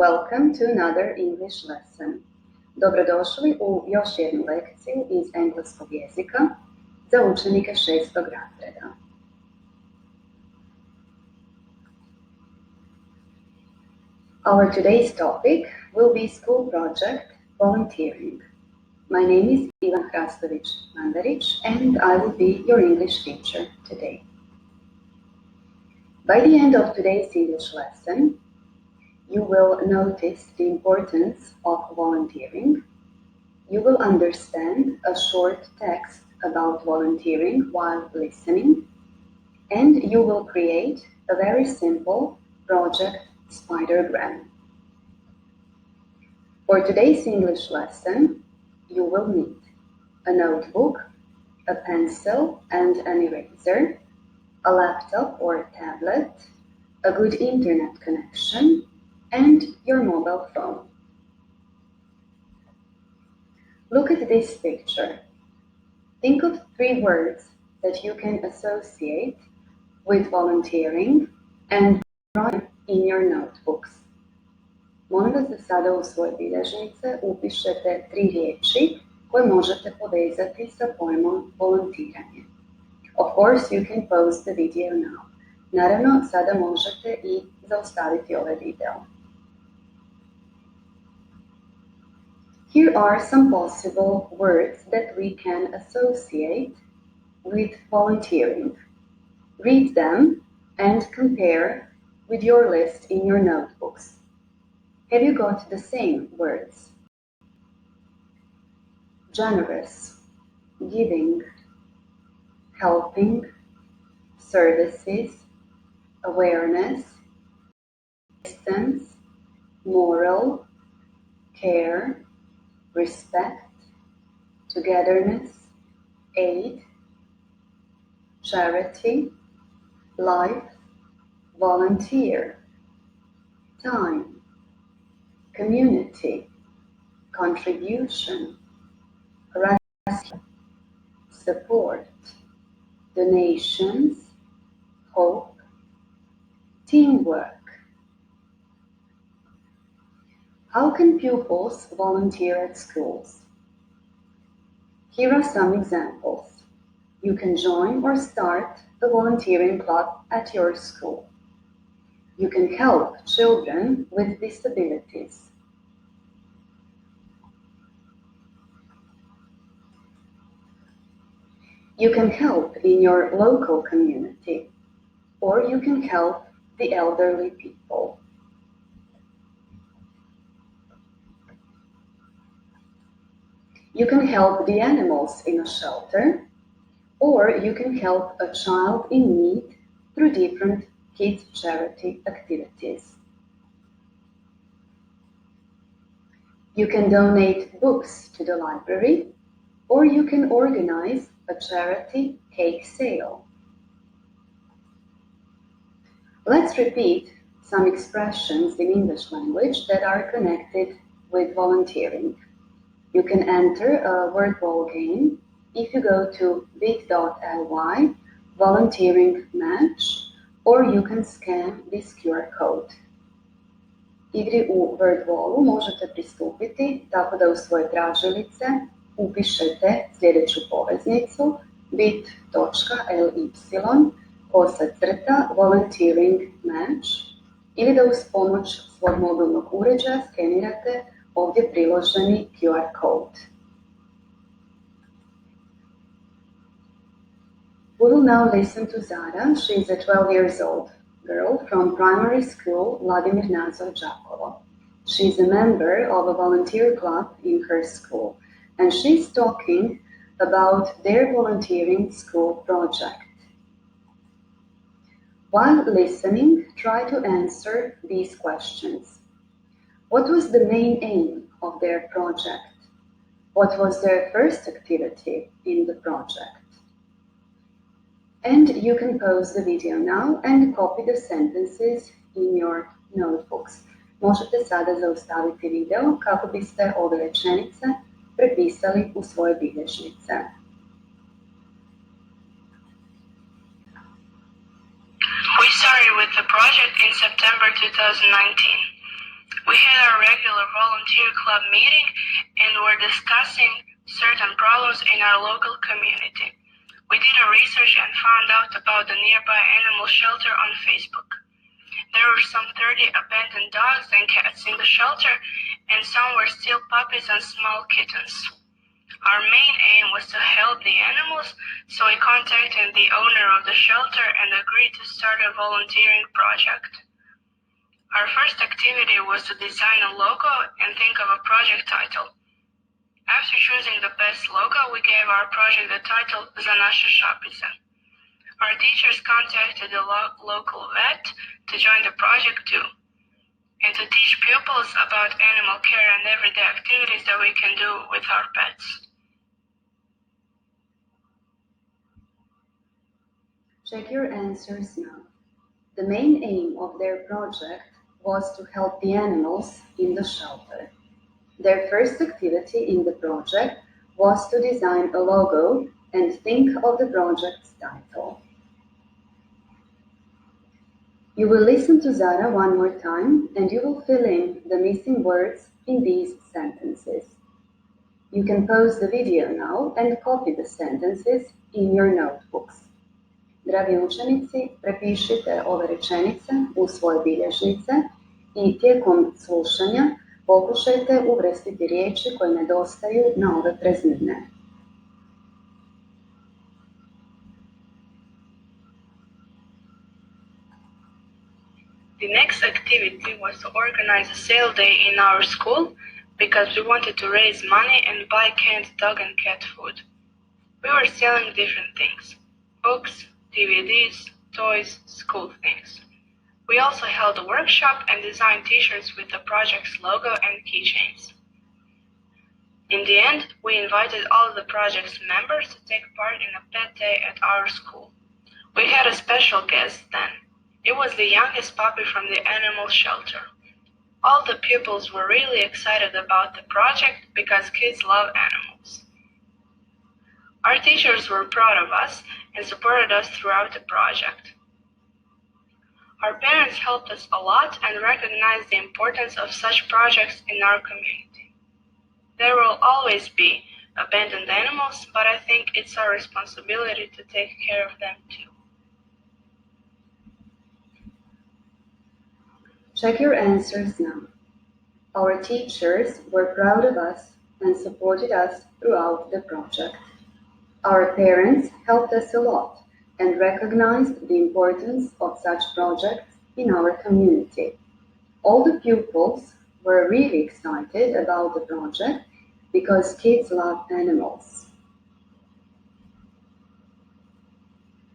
Welcome to another English lesson. Dobrodošli u još jednu lekciju iz engleskog jezika za učenike 6. razreda. Our today's topic will be school project volunteering. My name is Ivana Hrastović Mandarić and I will be your English teacher today. By the end of today's English lesson, you will notice the importance of volunteering. You will understand a short text about volunteering while listening, and you will create a very simple project spidergram. For today's English lesson, you will need a notebook, a pencil and an eraser, a laptop or tablet, a good internet connection, and your mobile phone. Look at this picture. Think of 3 words that you can associate with volunteering and write in your notebooks. Molim vas da sada u svoje bilježnice upišete 3 riječi koje možete povezati sa pojmom volontiranje. Of course, you can pause the video now. Naravno, sada možete i zaustaviti ovaj video. Here are some possible words that we can associate with volunteering. Read them and compare with your list in your notebooks. Have you got the same words? Generous, giving, helping, services, awareness, distance, moral, care, respect, togetherness, aid, charity, life, volunteer, time, community, contribution, rescue, support, donations, hope, teamwork. How can pupils volunteer at schools? Here are some examples. You can join or start a volunteering club at your school. You can help children with disabilities. You can help in your local community, or you can help the elderly people. You can help the animals in a shelter, or you can help a child in need through different kids' charity activities. You can donate books to the library, or you can organize a charity cake sale. Let's repeat some expressions in English language that are connected with volunteering. You can enter a word ball game if you go to bit.ly volunteering match, or you can scan this QR code. Igri u word ballu možete pristupiti tako da u svoje tražilice upišete sljedeću poveznicu bit.ly/volunteering match ili da uz pomoć svog mobilnog uređaja skenirate ovdje priloženi QR code. We will now listen to Zara. She is a 12 years old girl from primary school Vladimir Nazor Đakovo. She is a member of a volunteer club in her school, and she's talking about their volunteering school project. While listening, try to answer these questions. What was the main aim of their project? What was their first activity in the project? And you can pause the video now and copy the sentences in your notebooks. Možete sada zaustaviti video kako biste ove rečenice prepisali u svoje bilježnice. We started with the project in September 2019. We had regular volunteer club meeting and were discussing certain problems in our local community. We did a research and found out about the nearby animal shelter on Facebook. There were some 30 abandoned dogs and cats in the shelter, and some were still puppies and small kittens. Our main aim was to help the animals, so we contacted the owner of the shelter and agreed to start a volunteering project. Our first activity was to design a logo and think of a project title. After choosing the best logo, we gave our project the title Za naše šapice. Our teachers contacted the local vet to join the project too, and to teach pupils about animal care and everyday activities that we can do with our pets. Check your answers now. The main aim of their project was to help the animals in the shelter. Their first activity in the project was to design a logo and think of the project's title. You will listen to Zara one more time and you will fill in the missing words in these sentences. You can pause the video now and copy the sentences in your notebooks. Dragi učenici, prepišite ove rečenice u svoje bilježnice i tijekom slušanja pokušajte uvrstiti riječi koje nedostaju na ove praznine. The next activity was to organize a sale day in our school because we wanted to raise money and buy canned dog and cat food. We were selling different things: books, DVDs, toys, school things. We also held a workshop and designed t-shirts with the project's logo and keychains. In the end, we invited all of the project's members to take part in a pet day at our school. We had a special guest then. It was the youngest puppy from the animal shelter. All the pupils were really excited about the project because kids love animals. Our teachers were proud of us and supported us throughout the project. Our parents helped us a lot and recognized the importance of such projects in our community. There will always be abandoned animals, but I think it's our responsibility to take care of them too. Check your answers now. Our teachers were proud of us and supported us throughout the project. Our parents helped us a lot and recognized the importance of such projects in our community. All the pupils were really excited about the project because kids love animals.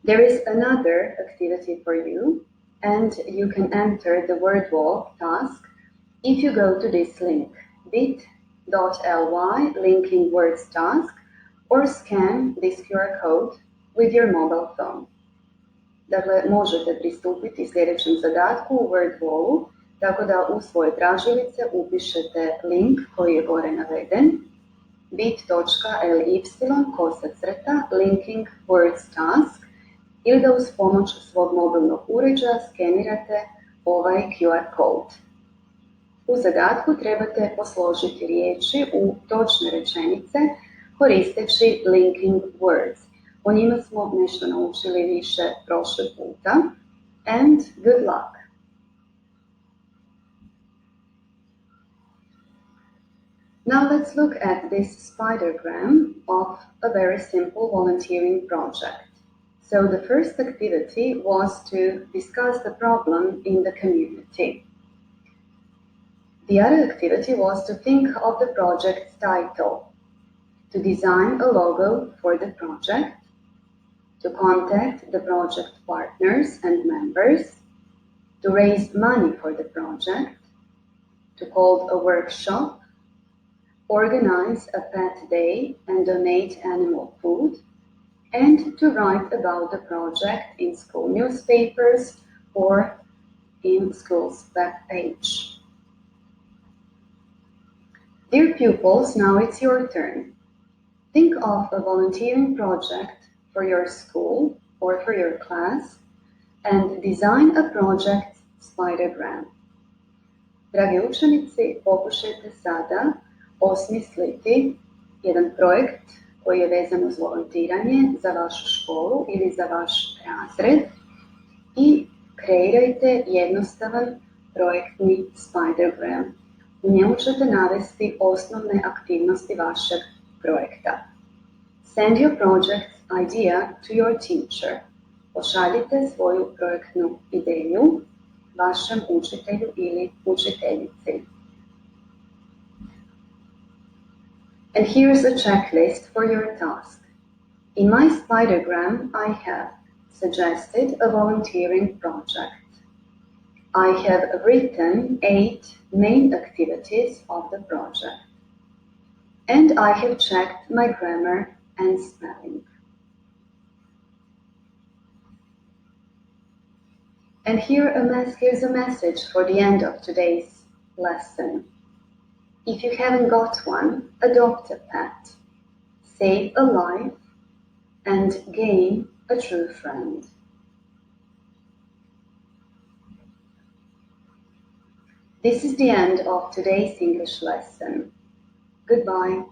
There is another activity for you, and you can enter the word wall task if you go to this link, bit.ly linking words task, or scan this QR code with your mobile phone. Dakle, možete pristupiti sljedećem zadatku u word wallu, tako da u svoje tražilice upišete link koji je gore naveden, bit.ly/linking words task, ili da uz pomoć svog mobilnog uređaja skenirate ovaj QR code. U zadatku trebate posložiti riječi u točne rečenice koristeći linking words. O njima smo nešto naučili više prošle puta. And good luck! Now let's look at this spidergram of a very simple volunteering project. So the first activity was to discuss the problem in the community. The other activity was to think of the project's title, to design a logo for the project, to contact the project partners and members, to raise money for the project, to hold a workshop, organize a pet day and donate animal food, and to write about the project in school newspapers or in school's web page. Dear pupils, now it's your turn. Think of a volunteering project for your school or for your class and design a project spidergram. Dragi učenici, pokušajte sada osmisliti jedan projekt koji je vezan uz volontiranje za vašu školu ili za vaš razred i kreirajte jednostavan projektni spidergram. U njemu ćete navesti osnovne aktivnosti vašeg projekta. Send your project idea to your teacher. Pošaljite svoju projektnu ideju vašem učitelju ili učiteljici. And here's a checklist for your task. In my spidergram, I have suggested a volunteering project. I have written 8 main activities of the project. And I have checked my grammar and spelling. And here's a message for the end of today's lesson. If you haven't got one, adopt a pet, save a life, and gain a true friend. This is the end of today's English lesson. Goodbye.